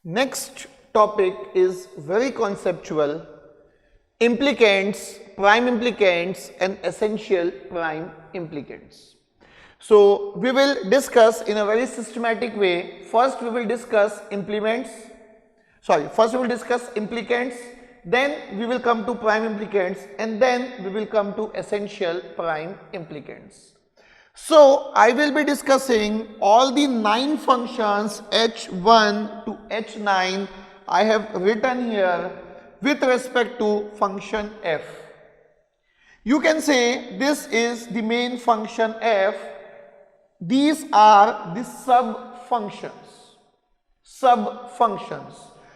Next topic is very conceptual: implicants, prime implicants and essential prime implicants. So we will discuss in a very systematic way. First we will discuss implicants, then we will come to prime implicants, and then we will come to essential prime implicants. So I will be discussing all the 9 functions h1 to h9 I have written here with respect to function f. You can say this is the main function f. These are the sub functions.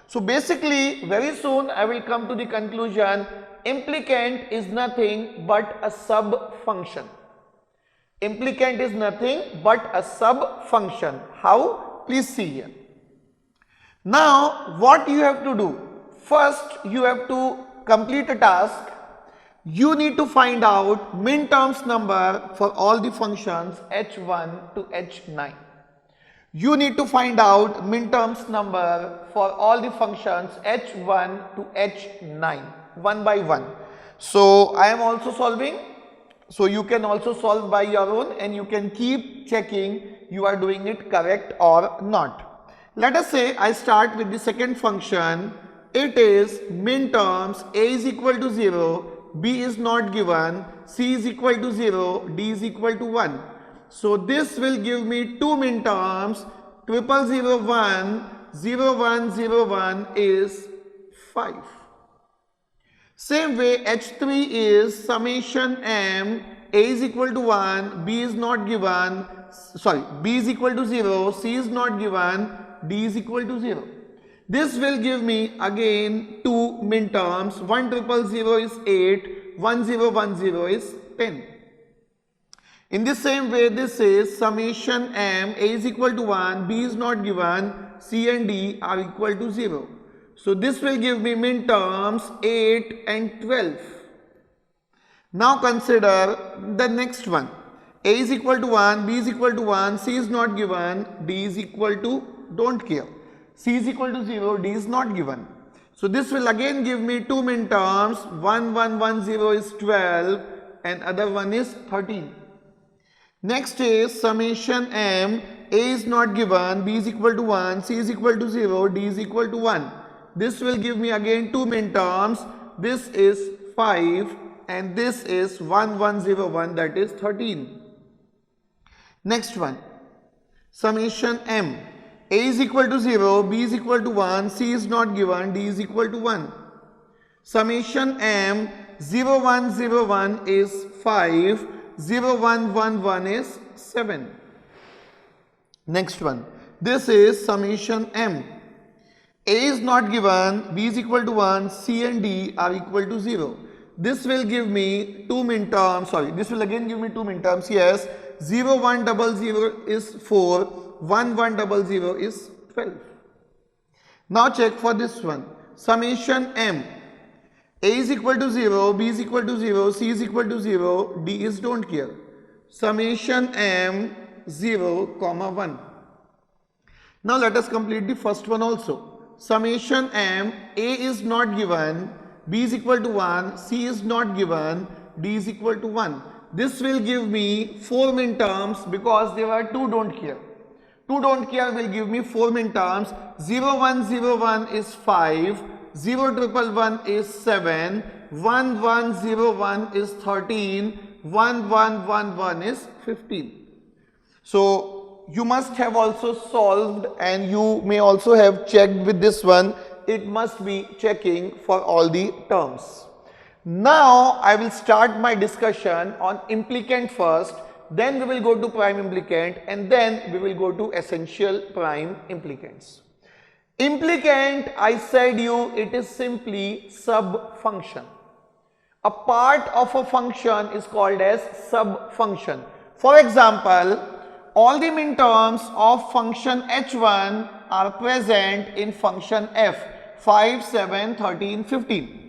So basically very soon I will come to the conclusion implicant is nothing but a sub function. Implicant is nothing but a sub function. How? Please see here. Now what you have to do? First you have to complete a task. You need to find out minterms number for all the functions h1 to h9. You need to find out minterms number for all the functions h1 to h9 one by one. So I am also solving. So you can also solve by your own and you can keep checking you are doing it correct or not. Let us say I start with the second function. It is minterms a is equal to 0, b is not given, c is equal to 0, d is equal to 1. So this will give me 2 minterms. 0001, 0101 is 5. Same way h3 is summation m, a is equal to 1, b is not given, b is equal to 0, c is not given, d is equal to 0. This will give me again 2 minterms. 1000 is 8, 1010 is 10. In the same way, this is summation m, a is equal to 1, b is not given, c and d are equal to 0. So this will give me minterms 8 and 12. Now consider the next one. A is equal to 1, b is equal to 1, c is not given, d is equal to, don't care. C is equal to 0, d is not given. So this will again give me 2 minterms. 1110 is 12 and other one is 13. Next is summation m, a is not given, b is equal to 1, c is equal to 0, d is equal to 1. This will give me again 2 minterms. This is 5 and this is 1101, that is 13. Next one, summation m, a is equal to 0, b is equal to 1, c is not given, d is equal to 1. Summation m, 0101 is 5, 0111 is 7. Next one, this is summation m. A is not given, b is equal to 1, c and d are equal to 0. This will give me 2 minterms, this will again give me 2 minterms, yes. 0100 is 4, 1100 is 12. Now check for this one. Summation m. A is equal to 0, b is equal to 0, c is equal to 0, d is don't care. Summation m 0, 1. Now let us complete the first one also. Summation m, a is not given, b is equal to 1, c is not given, d is equal to 1. This will give me 4 minterms because there are 2 don't care. 2 don't care will give me 4 minterms. 0101 is 5, 0111 is 7, 1101 is 13, 1111 is 15. So you must have also solved and you may also have checked with this one. It must be checking for all the terms. Now I will start my discussion on implicant first, then we will go to prime implicant and then we will go to essential prime implicants. Implicant, I said you, it is simply sub function. A part of a function is called as sub function. For example, all the minterms of function h1 are present in function f, 5, 7, 13, 15.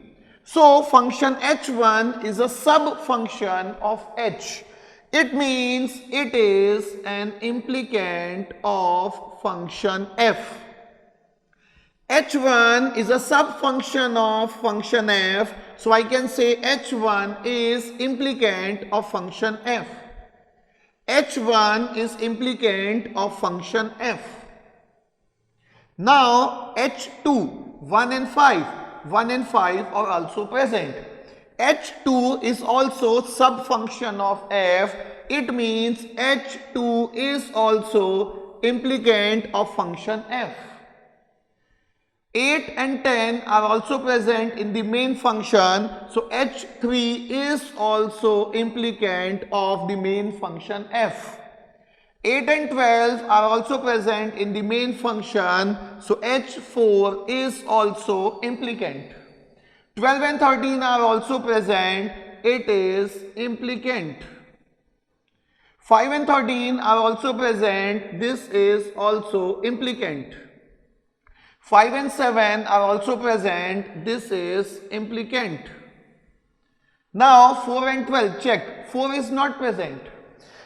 So function h1 is a sub function of h. It means it is an implicant of function f. h1 is a sub-function of function f, so I can say h1 is implicant of function f. h1 is implicant of function f. Now h2, 1 and 5 are also present. h2 is also sub-function of f. It means h2 is also implicant of function f. 8 and 10 are also present in the main function, so h3 is also implicant of the main function f. 8 and 12 are also present in the main function, so h4 is also implicant. 12 and 13 are also present, it is implicant. 5 and 13 are also present, this is also implicant. 5 and 7 are also present, this is implicant. Now 4 and 12, check, 4 is not present.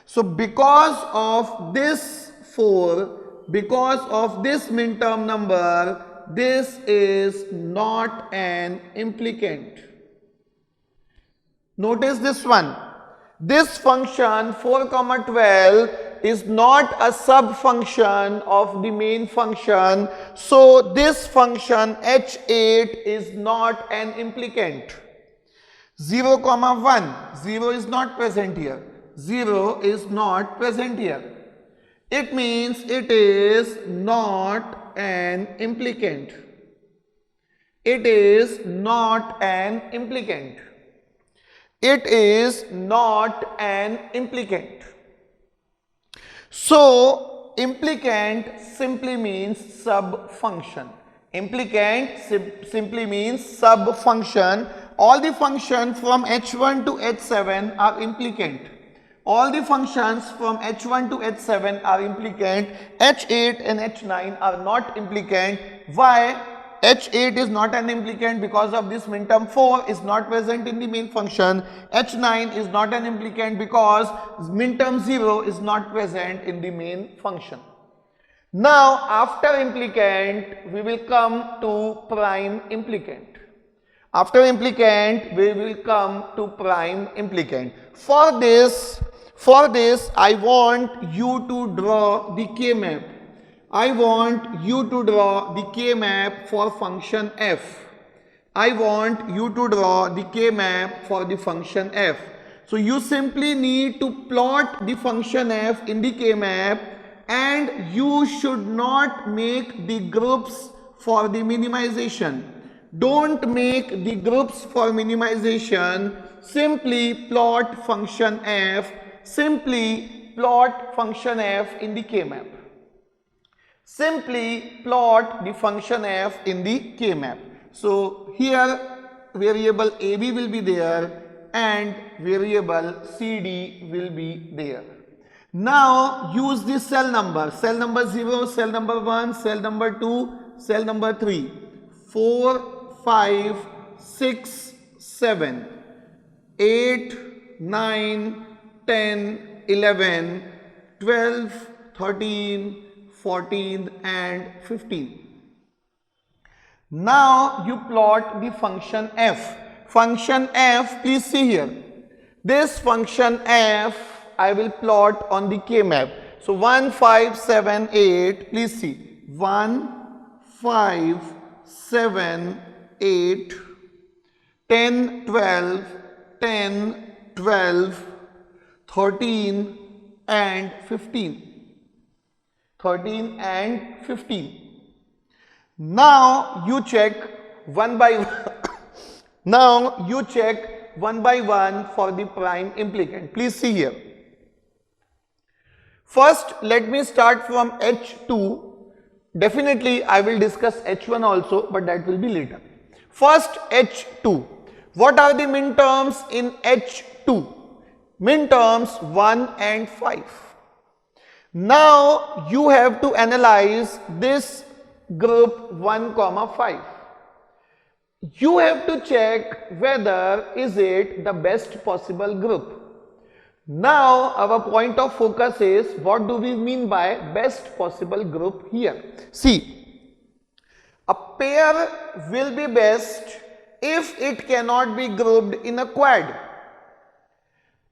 So because of this 4, because of this minterm number, this is not an implicant. Notice this one. This function 4, 12 is not a sub-function of the main function. So this function h8 is not an implicant. 0, 1, 0 is not present here. 0 is not present here. It means it is not an implicant. It is not an implicant. It is not an implicant. So, implicant simply means sub-function. Implicant simply means sub-function. All the functions from h1 to h7 are implicant. All the functions from h1 to h7 are implicant. h8 and h9 are not implicant. Why? h8 is not an implicant because of this minterm 4 is not present in the main function. h9 is not an implicant because minterm 0 is not present in the main function. Now after implicant we will come to prime implicant. After implicant we will come to prime implicant. For this I want you to draw the K-map. I want you to draw the K-map for function f. I want you to draw the K-map for the function f. So you simply need to plot the function f in the K-map, and you should not make the groups for the minimization. Don't make the groups for minimization. Simply plot function f. Simply plot function f in the K-map. Simply plot the function f in the K-map. So here variable AB will be there and variable CD will be there. Now use the cell number 0, cell number 1, cell number 2, cell number 3, 4, 5, 6, 7, 8, 9, 10, 11, 12, 13, 14 and 15. Now you plot the function f. Function f, please see here. This function f I will plot on the K-map. So 1, 5, 7, 8, please see. 1, 5, 7, 8, 10, 12, 10, 12, 13 and 15. 13 and 15. Now you check one by one. Now you check one by one for the prime implicant. Please see here. First, let me start from h2. Definitely I will discuss h1 also, but that will be later. First h2. What are the minterms in h2? Minterms 1 and 5. Now you have to analyze this group 1, 5. You have to check whether is it the best possible group. Now our point of focus is what do we mean by best possible group here. See, A pair will be best if it cannot be grouped in a quad.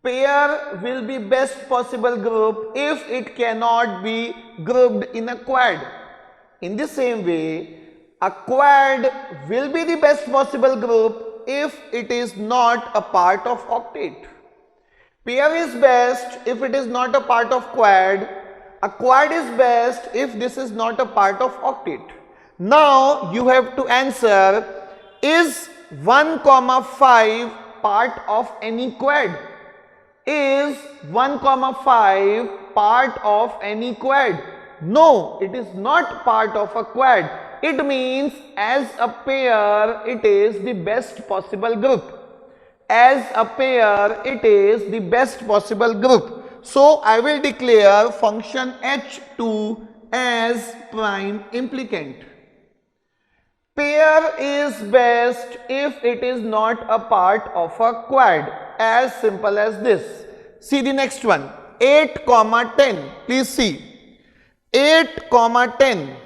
Pair will be best possible group if it cannot be grouped in a quad. In the same way, a quad will be the best possible group if it is not a part of octet. Pair is best if it is not a part of quad. A quad is best if this is not a part of octet. Now you have to answer, is 1, 5 part of any quad? Is 1, 5 part of any quad? No, it is not part of a quad. It means as a pair it is the best possible group. As a pair it is the best possible group. So I will declare function H2 as prime implicant. Pair is best if it is not a part of a quad. As simple as this. See the next one. 8, 10. Please see. 8, 10.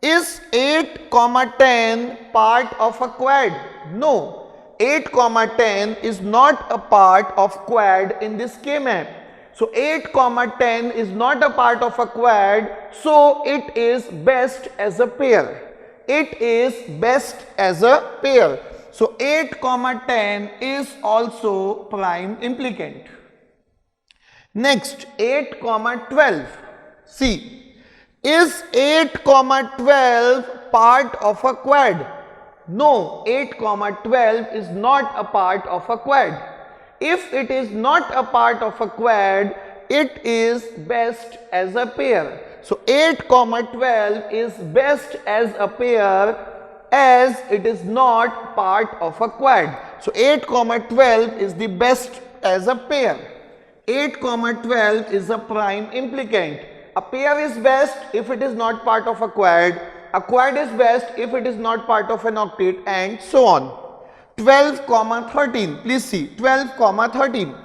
Is 8, 10 part of a quad? No. 8, 10 is not a part of quad in this K-map. So 8, 10 is not a part of a quad. So it is best as a pair. It is best as a pair. So 8, 10 is also prime implicant. Next, 8, 12. See, is 8, 12 part of a quad? No, 8, 12 is not a part of a quad. If it is not a part of a quad, it is best as a pair. So 8, 12 is best as a pair as it is not part of a quad. So 8, 12 is the best as a pair. 8, 12 is a prime implicant. A pair is best if it is not part of a quad. A quad is best if it is not part of an octet, and so on. 12, 13. Please see. 12, 13.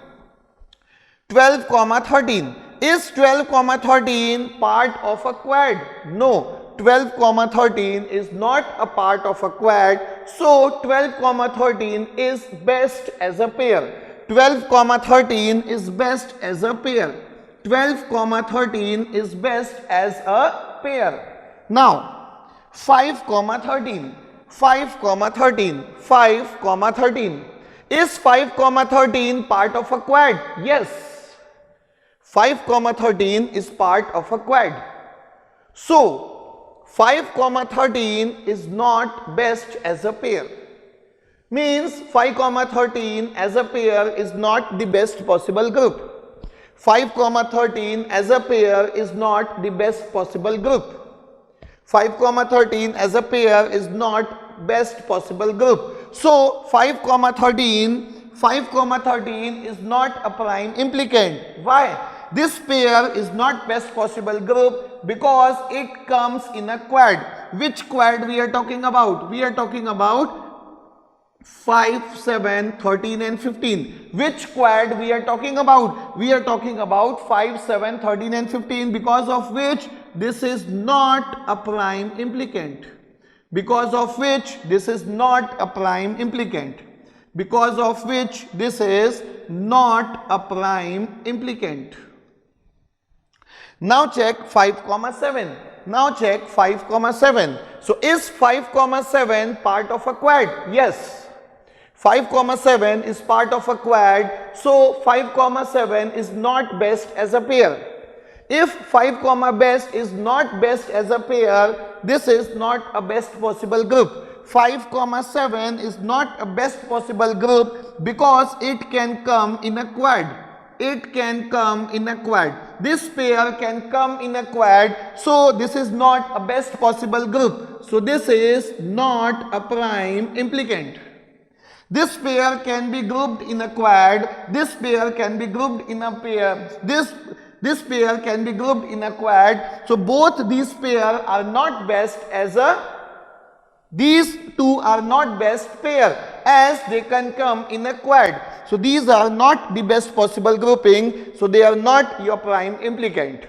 12, 13. Is 12, 13 part of a quad? No. 12, 13 is not a part of a quad. So 12, 13 is best as a pair. 12, 13 is best as a pair. 12, 13 is best as a pair. Now 5, 13. 5, 13. 5, 13. Is 5, 13 part of a quad? Yes. 5, 13 is part of a quad. So 5, 13 is not best as a pair. Means 5, 13 as a pair is not the best possible group. 5, 13 as a pair is not the best possible group. 5, 13 as a pair is not best possible group. So 5, 13 is not a prime implicant. Why? This pair is not best possible group because it comes in a quad. Which quad we are talking about? We are talking about 5, 7, 13 and 15. Which quad we are talking about? We are talking about 5, 7, 13 and 15, because of which this is not a prime implicant. Because of which this is not a prime implicant. Because of which this is not a prime implicant. Now check 5, 7. Now check 5, 7. So is 5, 7 part of a quad? Yes. 5, 7 is part of a quad. So 5, 7 is not best as a pair. If 5, best is not best as a pair, this is not a best possible group. 5, 7 is not a best possible group because it can come in a quad. It can come in a quad. This pair can come in a quad. So this is not a best possible group. So this is not a prime implicant. This pair can be grouped in a quad. This pair can be grouped in a pair. This pair can be grouped in a quad. So both these pair are not best as a, these two are not best pair as they can come in a quad. So these are not the best possible grouping. So they are not your prime implicant.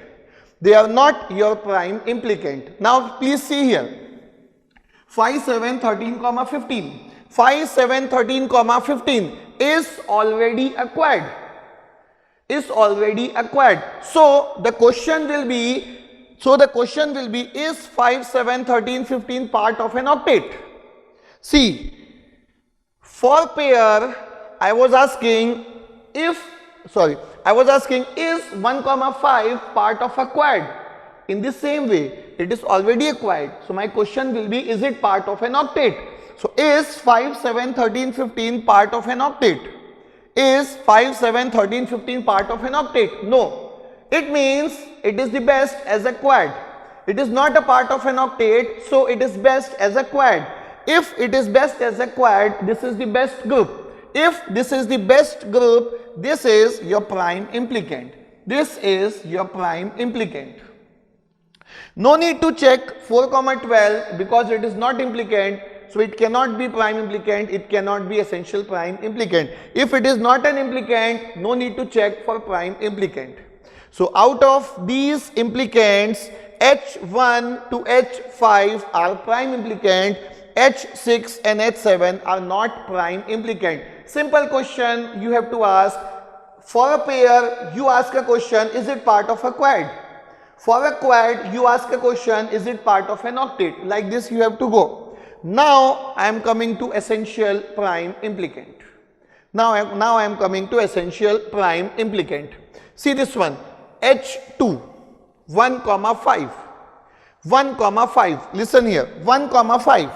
They are not your prime implicant. Now please see here. 5, 7, 13, 15. 5, 7, 13, 15 is already acquired. So the question will be, is 5, 7, 13, 15 part of an octet? See, for pair, I was asking is 1, 5 part of a quad? In the same way, it is already acquired. So my question will be, is it part of an octet? So is 5, 7, 13, 15 part of an octet? Is 5, 7, 13, 15 part of an octet? No. It means it is the best as a quad. It is not a part of an octet, so it is best as a quad. If it is best as a quad, this is the best group. If this is the best group, this is your prime implicant. No need to check 4, 12 because it is not implicant. So it cannot be prime implicant, it cannot be essential prime implicant. If it is not an implicant, no need to check for prime implicant. So out of these implicants, H1 to H5 are prime implicant, H6 and H7 are not prime implicant. Simple question you have to ask. For a pair, you ask a question, is it part of a quad? For a quad, you ask a question, is it part of an octet? Like this you have to go. Now I am coming to essential prime implicant. Now I am coming to essential prime implicant. See this one, H2, 1, 5. 1, 5. Listen here, 1, 5.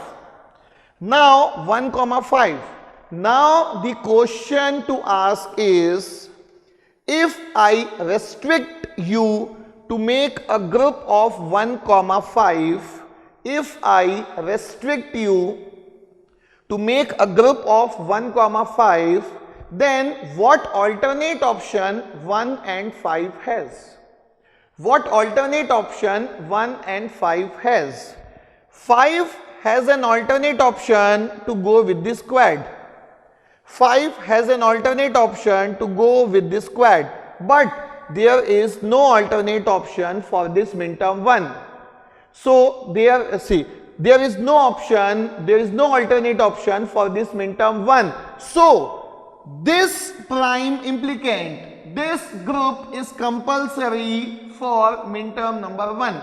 Now 1, 5. Now the question to ask is, if I restrict you to make a group of 1, 5, if I restrict you to make a group of 1, 5, then what alternate option 1 and 5 has? What alternate option 1 and 5 has? 5 has an alternate option to go with this quad. 5 has an alternate option to go with this quad, but there is no alternate option for this minterm 1. So there is no alternate option for this minterm 1. So this prime implicant, this group is compulsory for minterm number 1.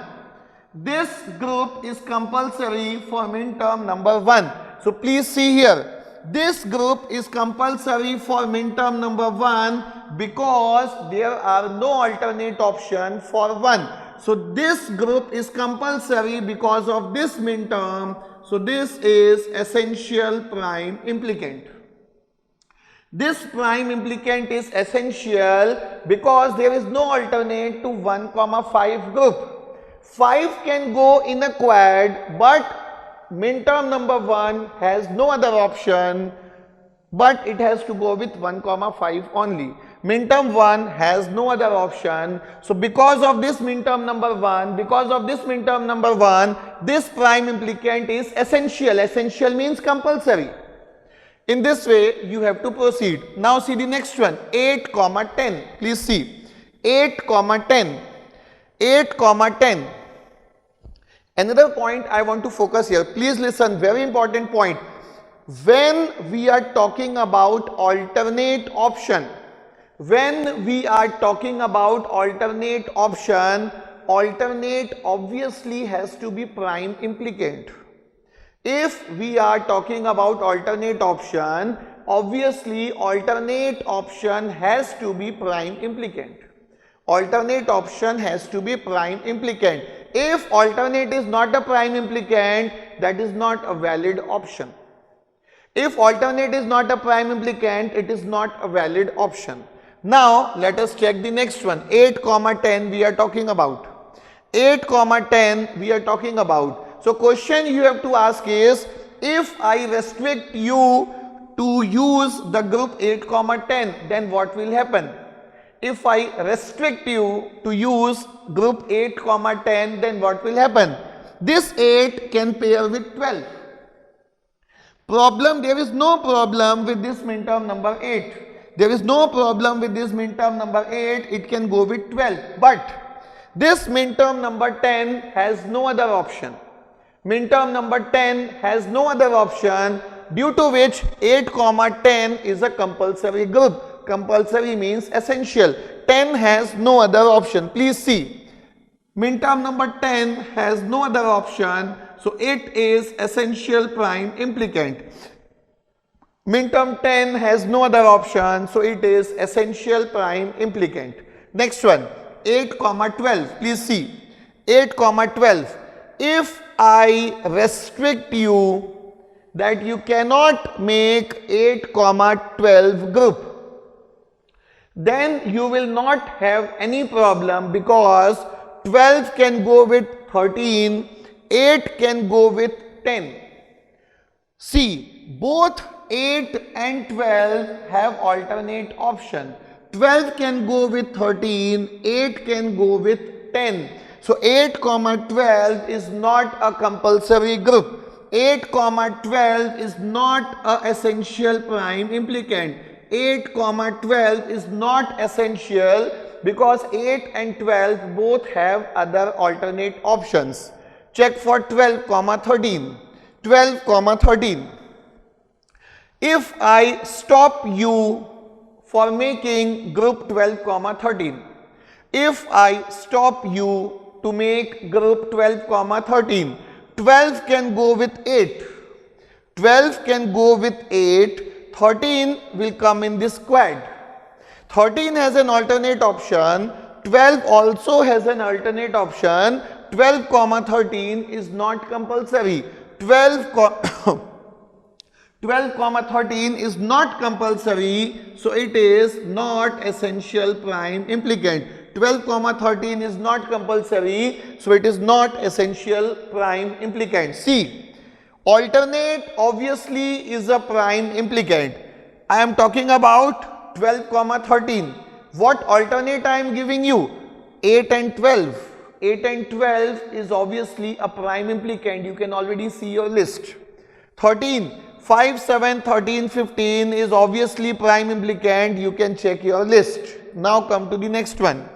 This group is compulsory for minterm number 1. So please see here, this group is compulsory for minterm number 1 because there are no alternate option for 1. So this group is compulsory because of this minterm. So this is essential prime implicant. This prime implicant is essential because there is no alternate to 1, 5 group. 5 can go in a quad, but minterm number 1 has no other option, but it has to go with 1, 5 only. Minterm 1 has no other option. So because of this minterm number 1, this prime implicant is essential. Essential means compulsory. In this way, you have to proceed. Now see the next one, 8, 10. Please see, 8, 10. 8, 10. Another point I want to focus here. Please listen, very important point. When we are talking about alternate option, alternate obviously has to be prime implicant. If we are talking about alternate option, obviously alternate option has to be prime implicant. Alternate option has to be prime implicant. If alternate is not a prime implicant, that is not a valid option. If alternate is not a prime implicant, it is not a valid option. Now let us check the next one, 8, 10 we are talking about. 8, 10 we are talking about. So question you have to ask is, if I restrict you to use the group 8, 10, then what will happen? If I restrict you to use group 8, 10, then what will happen? This 8 can pair with 12. Problem, there is no problem with this minterm number 8. There is no problem with this minterm number 8, it can go with 12. But this minterm number 10 has no other option. Minterm number 10 has no other option, due to which 8, 10 is a compulsory group. Compulsory means essential. 10 has no other option. Please see. Minterm number 10 has no other option, so it is essential prime implicant. Minterm 10 has no other option, so it is essential prime implicant. Next one, 8, 12. Please see. 8, 12. If I restrict you that you cannot make 8, 12 group, then you will not have any problem, because 12 can go with 13, 8 can go with 10. See, both 8 and 12 have alternate option. 12 can go with 13, 8 can go with 10. So 8, 12 is not a compulsory group. 8, 12 is not a essential prime implicant. 8, 12 is not essential, because 8 and 12 both have other alternate options. Check for 12, 13. 12, 13. If I stop you for making group 12, 13, if I stop you to make group 12, 13, 12 can go with 8, 12 can go with 8, 13 will come in this quad. 13 has an alternate option, 12 also has an alternate option. 12, 13 is not compulsory. 12, 13 is not compulsory, so it is not essential prime implicant. 12, 13 is not compulsory, so it is not essential prime implicant. See, alternate obviously is a prime implicant. I am talking about 12, 13. What alternate I am giving you? 8 and 12. 8 and 12 is obviously a prime implicant. You can already see your list. 13. 5, 7, 13, 15 is obviously prime implicant. You can check your list. Now come to the next one.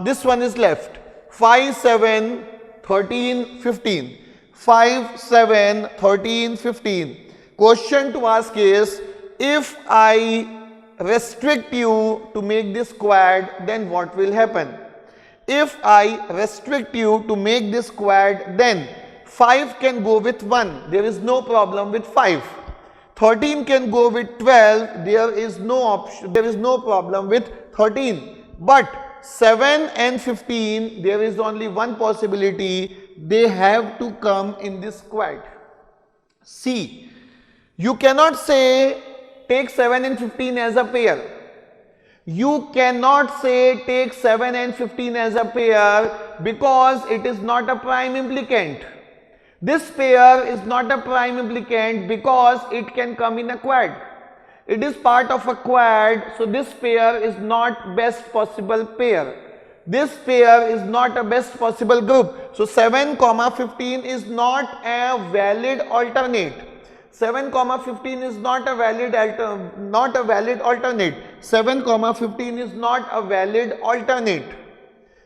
This one is left. 5, 7, 13, 15. 5, 7, 13, 15. Question to ask is, if I restrict you to make this quad, then what will happen? If I restrict you to make this quad, then 5 can go with 1, there is no problem with 5. 13 can go with 12, there is no option, there is no problem with 13. But 7 and 15, there is only one possibility, they have to come in this quad. See, you cannot say take 7 and 15 as a pair. You cannot say take 7 and 15 as a pair, because it is not a prime implicant. This pair is not a prime implicant because it can come in a quad. It is part of a quad, so this pair is not best possible pair. This pair is not a best possible group. So 7, 15 is not a valid alternate. 7, 15 is not a valid alternate. 7, 15 is not a valid alternate,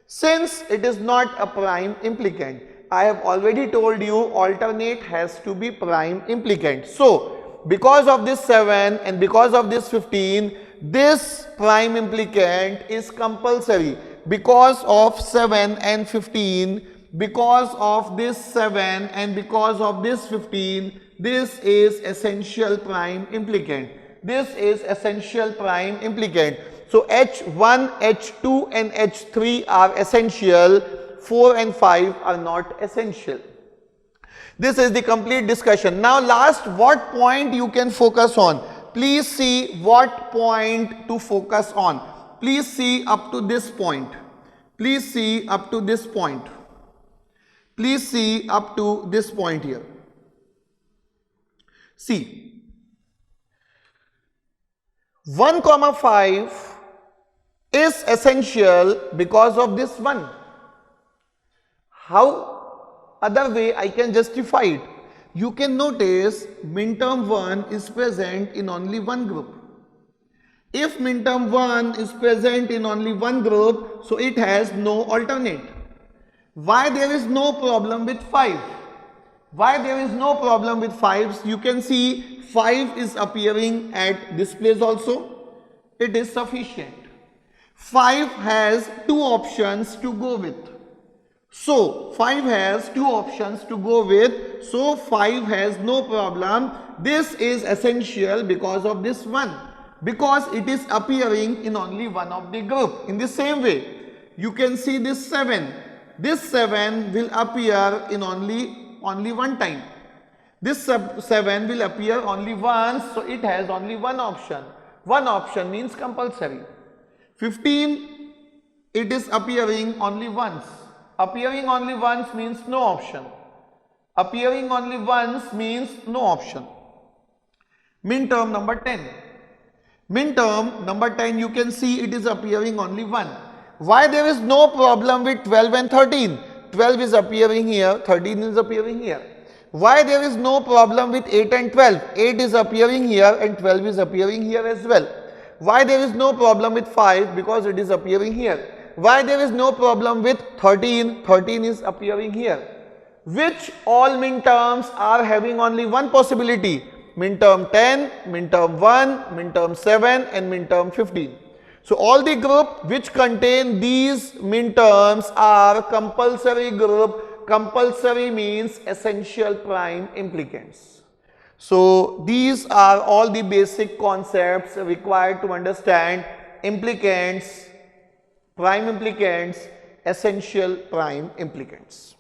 since it is not a prime implicant. I have already told you alternate has to be prime implicant. So because of this 7 and because of this 15, this prime implicant is compulsory. Because of 7 and 15, because of this 7 and because of this 15, this is essential prime implicant. This is essential prime implicant. So H1, H2 and H3 are essential. 4 and 5 are not essential. This is the complete discussion. Now last, what point you can focus on? Please see what point to focus on. Please see up to this point. Please see up to this point. Please see up to this point here. See, 1, 5 is essential because of this 1. How other way I can justify it? You can notice minterm 1 is present in only one group. If minterm 1 is present in only one group, so it has no alternate. Why there is no problem with 5? Why there is no problem with 5s? You can see 5 is appearing at this place also. It is sufficient. 5 has two options to go with. So 5 has two options to go with. So 5 has no problem. This is essential because of this one. Because it is appearing in only one of the group. In the same way, you can see this 7. This 7 will appear in only one time. This 7 will appear only once, so it has only one option. One option means compulsory. 15, it is appearing only once. Appearing only once means no option. Appearing only once means no option. Min term number 10. Min term number 10, you can see it is appearing only one. Why there is no problem with 12 and 13? 12 is appearing here, 13 is appearing here. Why there is no problem with 8 and 12? 8 is appearing here and 12 is appearing here as well. Why there is no problem with 5? Because it is appearing here. Why there is no problem with 13? 13 is appearing here. Which all min terms are having only one possibility? Min term 10, min term 1, min term 7 and min term 15. So all the group which contain these min terms are compulsory group. Compulsory means essential prime implicants. So these are all the basic concepts required to understand implicants, prime implicants, essential prime implicants.